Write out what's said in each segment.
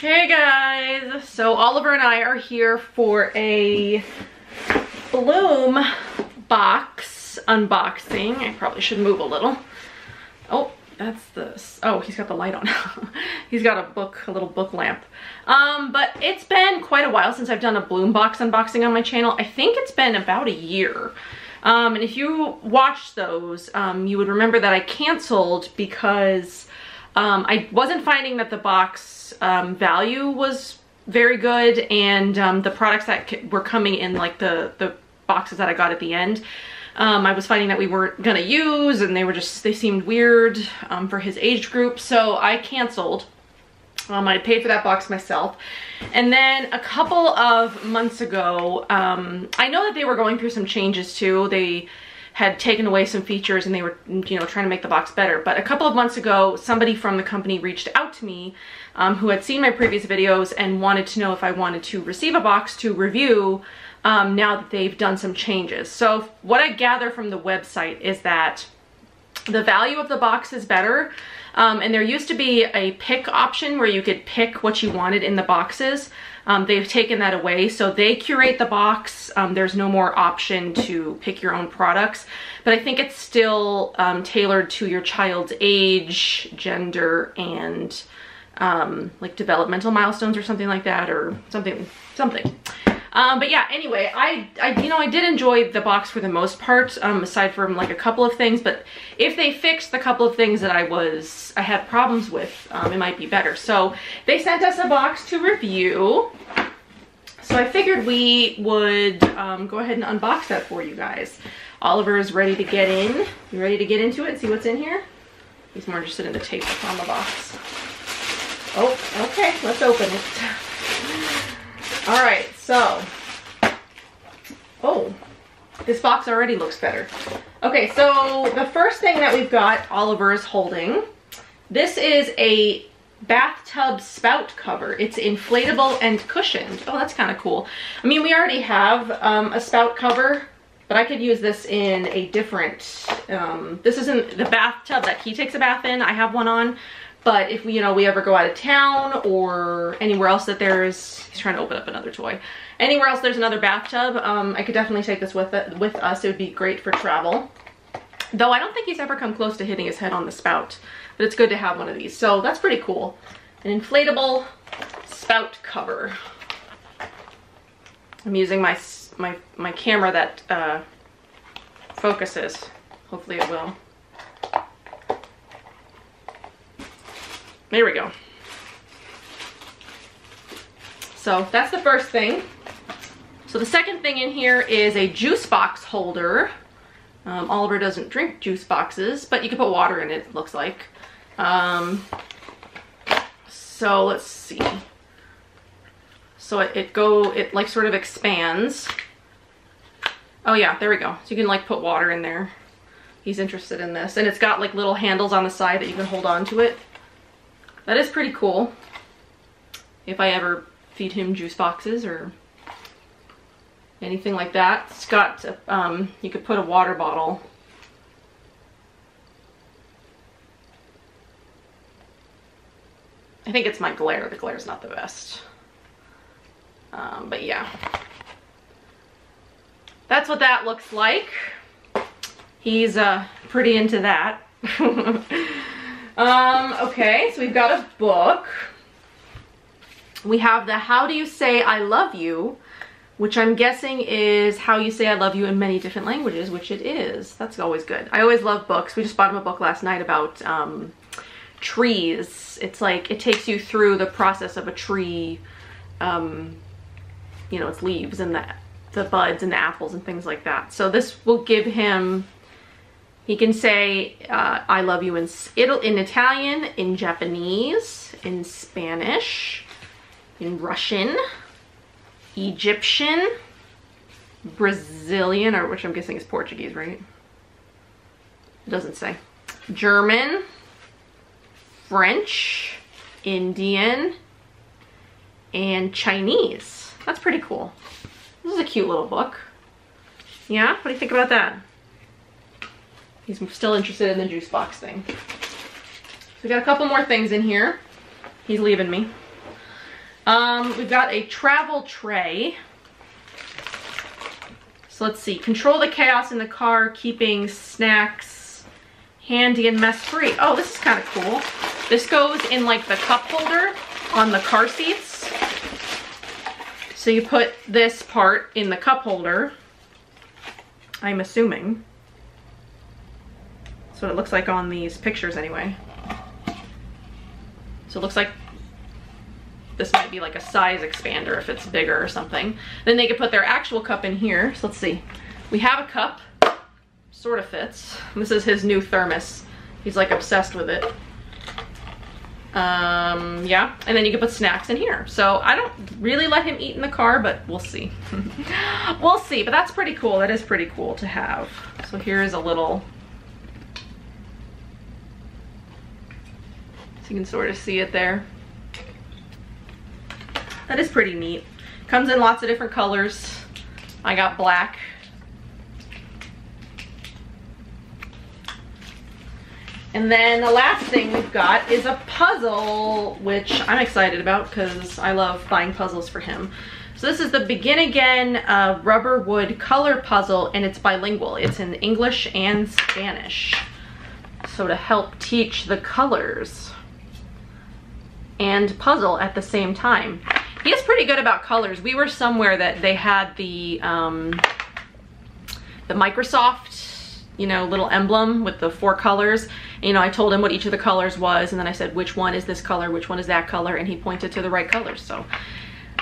Hey guys, so Oliver and I are here for a Bluum box unboxing. I probably should move a little. Oh, that's this. Oh, he's got the light on. He's got a little book lamp. But it's been quite a while since I've done a Bluum box unboxing on my channel. I think it's been about a year. And if you watched those, you would remember that I canceled because I wasn't finding that the box value was very good, and the products that were coming in, like the boxes that I got at the end, I was finding that we weren't gonna use, and they seemed weird for his age group, so I canceled. I paid for that box myself. And then a couple of months ago, I know that they were going through some changes too. They had taken away some features and they were, trying to make the box better. But a couple of months ago, somebody from the company reached out to me who had seen my previous videos and wanted to know if I wanted to receive a box to review now that they've done some changes. So what I gather from the website is that the value of the box is better. And there used to be a pick option where you could pick what you wanted in the boxes. They've taken that away, so they curate the box. There's no more option to pick your own products, but I think it's still tailored to your child's age, gender, and like developmental milestones or something like that, or something. But yeah, anyway, I did enjoy the box for the most part, aside from like a couple of things, but if they fixed the couple of things that I had problems with, it might be better. So they sent us a box to review. So I figured we would go ahead and unbox that for you guys. Oliver is ready to get in. You ready to get into it and see what's in here? He's more interested in the tape that's on the box. Oh, okay, let's open it. All right, so, oh, this box already looks better. Okay, so the first thing that we've got, Oliver is holding. This is a bathtub spout cover. It's inflatable and cushioned. Oh, that's kind of cool. I mean, we already have a spout cover, but I could use this in a different, this isn't the bathtub that he takes a bath in. I have one on. But if we ever go out of town or anywhere else that he's trying to open up another toy. Anywhere else there's another bathtub, I could definitely take this with us. It would be great for travel. Though I don't think he's ever come close to hitting his head on the spout, but it's good to have one of these. So that's pretty cool. An inflatable spout cover. I'm using my camera that focuses. Hopefully it will. There we go. So that's the first thing. So the second thing in here is a juice box holder. Oliver doesn't drink juice boxes, but you can put water in it looks like. So let's see. So it like sort of expands. Oh yeah, there we go. So you can like put water in there. He's interested in this. And it's got like little handles on the side that you can hold on to it. That is pretty cool. If I ever feed him juice boxes or anything like that. It's got, you could put a water bottle. I think it's my glare. The glare's not the best. But yeah. That's what that looks like. He's pretty into that. Okay, so we've got a book. We have the How Do You Say I Love You, which I'm guessing is how you say I love you in many different languages, which it is. That's always good. I always love books. We just bought him a book last night about trees. It's like, it takes you through the process of a tree, its leaves and the buds and the apples and things like that. So this will give him, he can say I love you in Italian, in Japanese, in Spanish, in Russian, Egyptian, Brazilian, or which I'm guessing is Portuguese, right? It doesn't say. German, French, Indian, and Chinese. That's pretty cool. This is a cute little book. Yeah, what do you think about that? He's still interested in the juice box thing. So we got a couple more things in here. He's leaving me. We've got a travel tray. So let's see. Control the chaos in the car, keeping snacks handy and mess-free. Oh, this is kind of cool. This goes in like the cup holder on the car seats. So you put this part in the cup holder, I'm assuming. That's what it looks like on these pictures anyway. So it looks like this might be like a size expander if it's bigger or something. Then they could put their actual cup in here. So let's see. We have a cup, sort of fits. This is his new thermos. He's like obsessed with it. Yeah, and then you can put snacks in here. So I don't really let him eat in the car, but we'll see. We'll see, but that's pretty cool. That is pretty cool to have. So here's a little, so you can sort of see it there. That is pretty neat. Comes in lots of different colors. I got black. And then the last thing we've got is a puzzle, which I'm excited about because I love buying puzzles for him. So this is the Begin Again rubber wood color puzzle, and it's bilingual. It's in English and Spanish. So to help teach the colors and puzzle at the same time. He is pretty good about colors. We were somewhere that they had the Microsoft, you know, little emblem with the 4 colors. You know, I told him what each of the colors was, and then I said, which one is this color, which one is that color, and he pointed to the right colors. So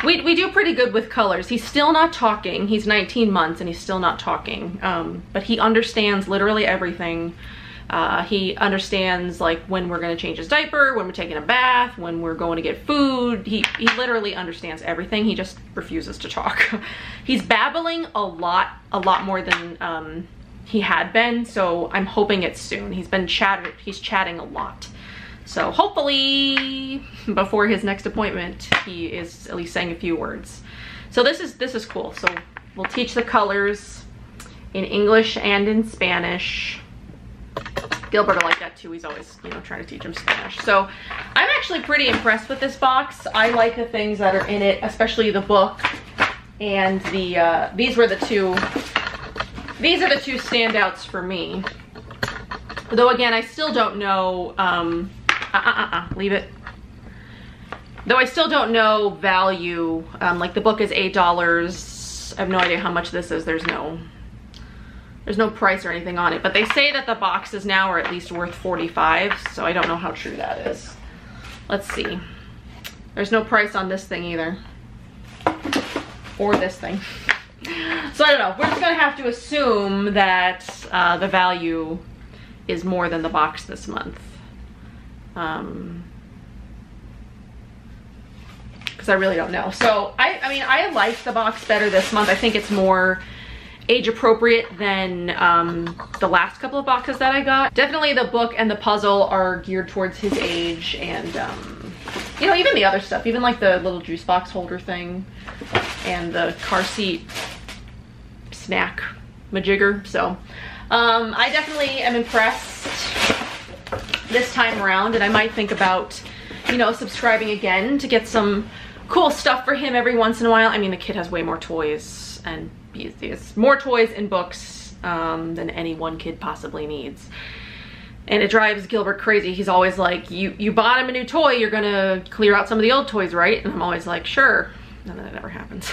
we do pretty good with colors. He's still not talking. He's 19 months and he's still not talking, but he understands literally everything. He understands like when we're going to change his diaper, when we're taking a bath, when we're going to get food. He literally understands everything. He just refuses to talk. He's babbling a lot more than he had been, so I'm hoping it's soon. He's chatting a lot. So hopefully before his next appointment, he is at least saying a few words. So this is cool. So we'll teach the colors in English and in Spanish. Gilbert will like that too. He's always, you know, trying to teach him Spanish. So I'm actually pretty impressed with this box. I like the things that are in it, especially the book and the, these are the two standouts for me. Though again, I still don't know, leave it. Though I still don't know value, like the book is $8. I have no idea how much this is. There's no price or anything on it, but they say that the boxes now are at least worth $45, so I don't know how true that is. Let's see. There's no price on this thing either. Or this thing. So I don't know. We're just gonna have to assume that the value is more than the box this month. Because I really don't know. So I mean, I like the box better this month. I think it's more age appropriate than the last couple of boxes that I got. Definitely the book and the puzzle are geared towards his age, and you know, even the other stuff, even like the little juice box holder thing and the car seat snack majigger. So I definitely am impressed this time around, and I might think about, you know, subscribing again to get some cool stuff for him every once in a while. I mean, the kid has way more toys, and it's more toys and books than any one kid possibly needs. And it drives Gilbert crazy. He's always like, you bought him a new toy, you're gonna clear out some of the old toys, right? And I'm always like, sure. And then it never happens.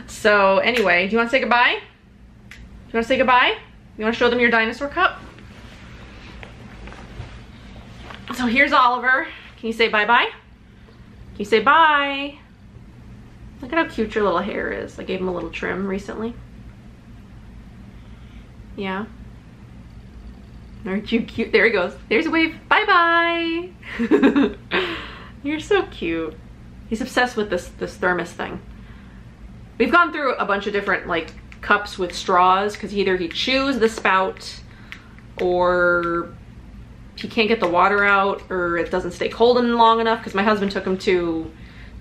So anyway, do you want to say goodbye? Do you want to say goodbye? You want to show them your dinosaur cup? So here's Oliver. Can you say bye-bye? Can you say bye? Look at how cute your little hair is. I gave him a little trim recently. Yeah. Aren't you cute? There he goes. There's a wave. Bye-bye. You're so cute. He's obsessed with this thermos thing. We've gone through a bunch of different like cups with straws because either he chews the spout, or he can't get the water out, or it doesn't stay cold in long enough, because my husband took him to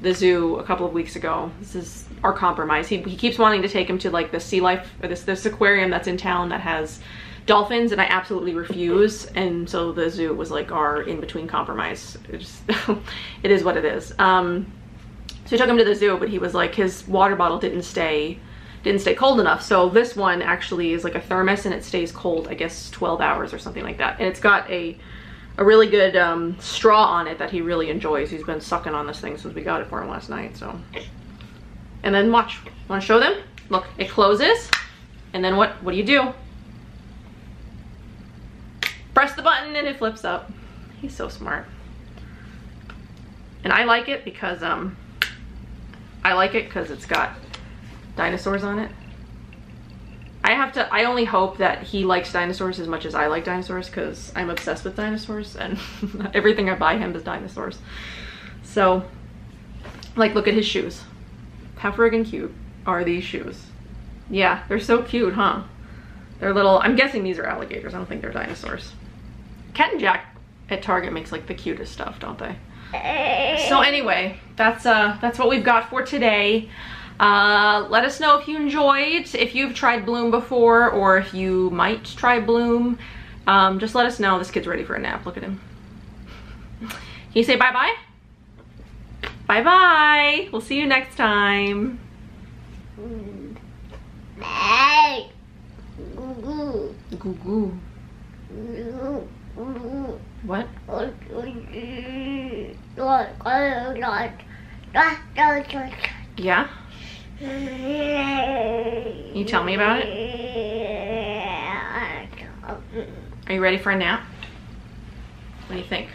the zoo a couple of weeks ago. This is our compromise. He keeps wanting to take him to like the sea life, or this aquarium that's in town that has dolphins, and I absolutely refuse. And so the zoo was like our in-between compromise. It is what it is. So we took him to the zoo, but he was like, his water bottle didn't stay cold enough. So this one actually is like a thermos, and it stays cold, I guess 12 hours or something like that. And it's got a really good straw on it that he really enjoys. He's been sucking on this thing since we got it for him last night. So, and then watch, want to show them? Look, it closes, and then what do you do? Press the button and it flips up. He's so smart. And I like it because it's got dinosaurs on it. I only hope that he likes dinosaurs as much as I like dinosaurs, because I'm obsessed with dinosaurs, and everything I buy him is dinosaurs. So, like, look at his shoes. How friggin' cute are these shoes? Yeah, they're so cute, huh? They're little, I'm guessing these are alligators. I don't think they're dinosaurs. Cat and Jack at Target makes like the cutest stuff, don't they? So anyway, that's what we've got for today. Let us know if you enjoyed, if you've tried Bluum before, or if you might try Bluum. Just let us know. This kid's ready for a nap. Look at him. Can you say bye-bye? Bye-bye. We'll see you next time. Goo-goo. What? Yeah? Can you tell me about it? Are you ready for a nap? What do you think?